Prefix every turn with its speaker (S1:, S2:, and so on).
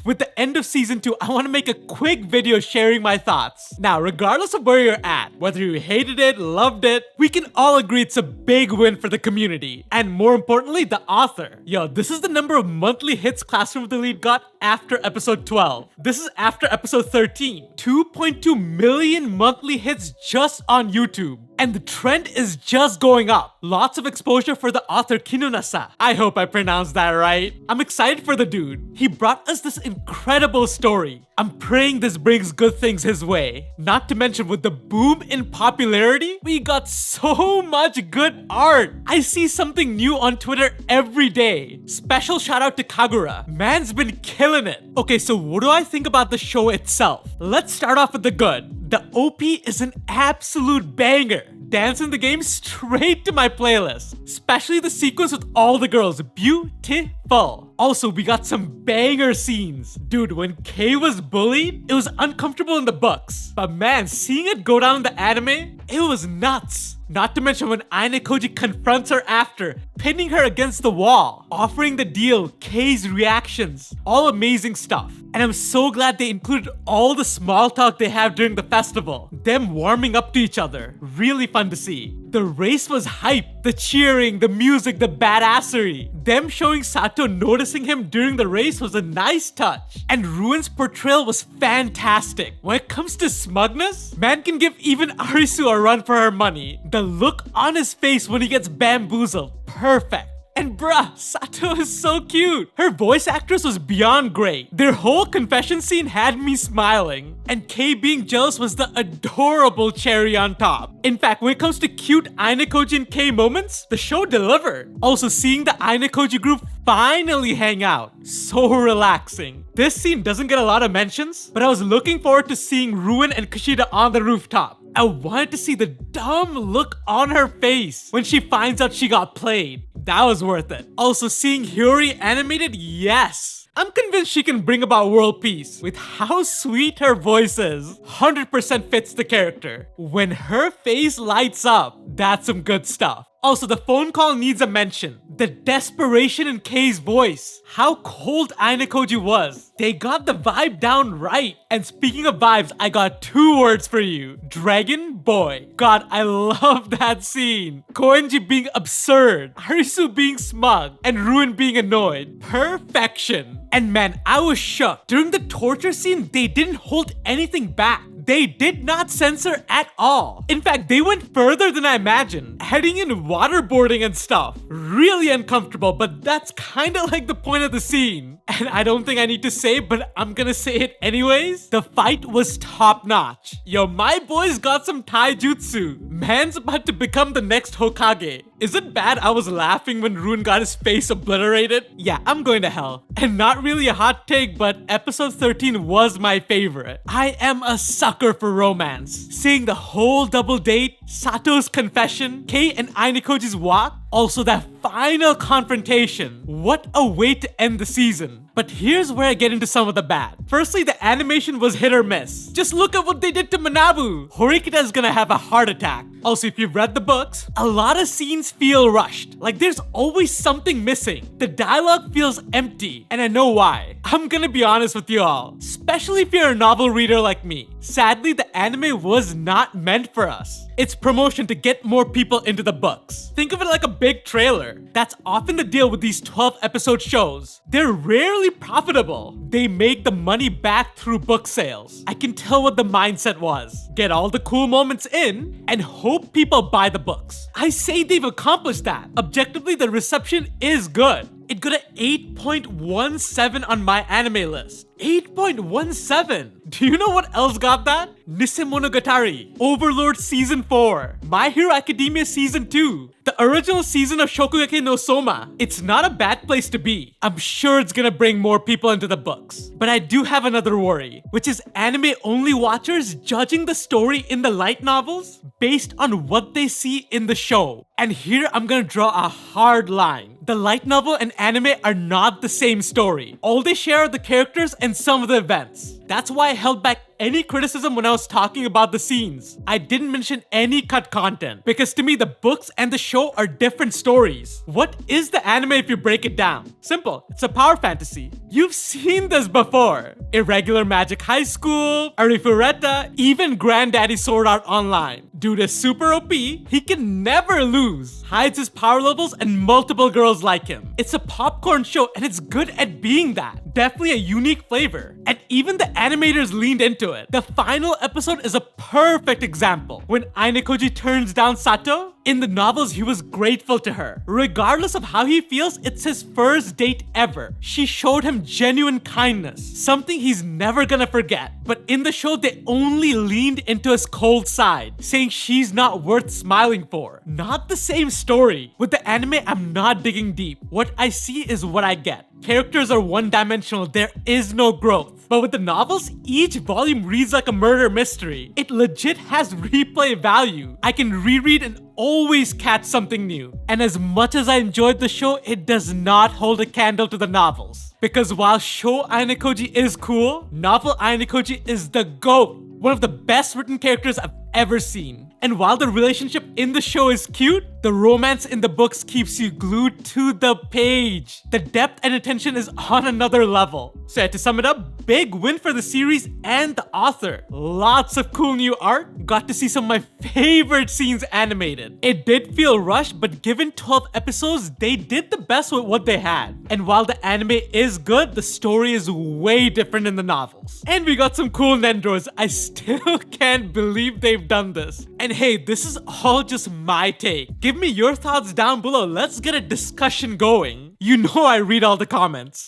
S1: with the end of season 2, I want to make a quick video sharing my thoughts. Now, regardless of where you're at, whether you hated it, loved it, we can all agree it's a big win for the community. And more importantly, the author. Yo, this is the number of monthly hits Classroom with the Lead got after episode 12. This is after episode 13. 2.2 million monthly hits just on YouTube. And the trend is just going up. Lots of exposure for the author Kinunasa. I hope I pronounced that right. I'm excited for the dude. He brought us this incredible story. I'm praying this brings good things his way. Not to mention, with the boom in popularity, we got so much good art. I see something new on Twitter every day. Special shout out to Kagura. Man's been killing it. Okay, so what do I think about the show itself? Let's start off with the good. The OP is an absolute banger. Dance in the game straight to my playlist. Especially the sequence with all the girls. Beautiful. Also, we got some banger scenes. Dude, when Kei was bullied, it was uncomfortable in the books. But man, seeing it go down in the anime, it was nuts. Not to mention when Aine Koji confronts her after, pinning her against the wall, offering the deal, Kei's reactions, all amazing stuff. And I'm so glad they included all the small talk they have during the festival. Them warming up to each other. Really fun to see. The race was hype. The cheering, the music, the badassery. Them showing Sato noticing him during the race was a nice touch. And Ruin's portrayal was fantastic. When it comes to smugness, man can give even Arisu a run for her money. The look on his face when he gets bamboozled, perfect. And bruh, Sato is so cute. Her voice actress was beyond great. Their whole confession scene had me smiling. And Kei being jealous was the adorable cherry on top. In fact, when it comes to cute Aine Koji and Kei moments, the show delivered. Also, seeing the Aine Koji group finally hang out, so relaxing. This scene doesn't get a lot of mentions, but I was looking forward to seeing Ruin and Kushida on the rooftop. I wanted to see the dumb look on her face when she finds out she got played. That was worth it. Also, seeing Hiyori animated, yes. I'm convinced she can bring about world peace with how sweet her voice is. 100% fits the character. When her face lights up, that's some good stuff. Also, the phone call needs a mention. The desperation in Kei's voice. How cold Aine Koji was. They got the vibe down right. And speaking of vibes, I got 2 words for you. Dragon Boy. God, I love that scene. Koenji being absurd. Arisu being smug. And Ruin being annoyed. Perfection. And man, I was shook. During the torture scene, they didn't hold anything back. They did not censor at all. In fact, they went further than I imagined, heading in waterboarding and stuff. Really uncomfortable, but that's kind of like the point of the scene. And I don't think I need to say, but I'm gonna say it anyways. The fight was top notch. Yo, my boys got some taijutsu. Man's about to become the next Hokage. Is it bad I was laughing when Ruin got his face obliterated? Yeah, I'm going to hell. And not really a hot take, but episode 13 was my favorite. I am a sucker for romance. Seeing the whole double date, Sato's confession, Kei and Aine Koji's walk, also that final confrontation. What a way to end the season. But here's where I get into some of the bad. Firstly, the animation was hit or miss. Just look at what they did to Manabu. Horikita is gonna have a heart attack. Also, if you've read the books, a lot of scenes feel rushed. Like there's always something missing. The dialogue feels empty, and I know why. I'm gonna be honest with you all, especially if you're a novel reader like me. Sadly, the anime was not meant for us. It's promotion to get more people into the books. Think of it like a big trailer. That's often the deal with these 12-episode shows. They're rarely profitable. They make the money back through book sales. I can tell what the mindset was. Get all the cool moments in and hope people buy the books. I say they've accomplished that. Objectively, the reception is good. It got an 8.17 on my anime list. 8.17! Do you know what else got that? Nisei Monogatari, Overlord Season 4, My Hero Academia Season 2, the original season of Shokugeki no Soma. It's not a bad place to be. I'm sure it's gonna bring more people into the books. But I do have another worry, which is anime-only watchers judging the story in the light novels based on what they see in the show. And here I'm gonna draw a hard line. The light novel and anime are not the same story. All they share are the characters and some of the events. That's why I held back any criticism when I was talking about the scenes. I didn't mention any cut content because to me the books and the show are different stories. What is the anime if you break it down? Simple, it's a power fantasy. You've seen this before. Irregular Magic High School, Arifureta, even Granddaddy Sword Art Online. Dude is super OP, he can never lose, hides his power levels and multiple girls like him. It's a popcorn show and it's good at being that. Definitely a unique flavor. And even the animators leaned into it. The final episode is a perfect example. When Ainekoji turns down Sato, in the novels he was grateful to her. Regardless of how he feels, it's his first date ever. She showed him genuine kindness, something he's never gonna forget. But in the show they only leaned into his cold side, saying she's not worth smiling for. Not the same story. With the anime, I'm not digging deep. What I see is what I get. Characters are one-dimensional, there is no growth. But with the novels, each volume reads like a murder mystery. It legit has replay value. I can reread and always catch something new. And as much as I enjoyed the show, it does not hold a candle to the novels. Because while show Ainekoji is cool, novel Ainekoji is the GOAT. One of the best written characters I've ever seen. And while the relationship in the show is cute, the romance in the books keeps you glued to the page. The depth and attention is on another level. So yeah, to sum it up, big win for the series and the author. Lots of cool new art, got to see some of my favorite scenes animated. It did feel rushed, but given 12 episodes, they did the best with what they had. And while the anime is good, the story is way different in the novels. And we got some cool Nendros. I still can't believe they've done this. And hey, this is all just my take. Give me your thoughts down below. Let's get a discussion going. You know I read all the comments.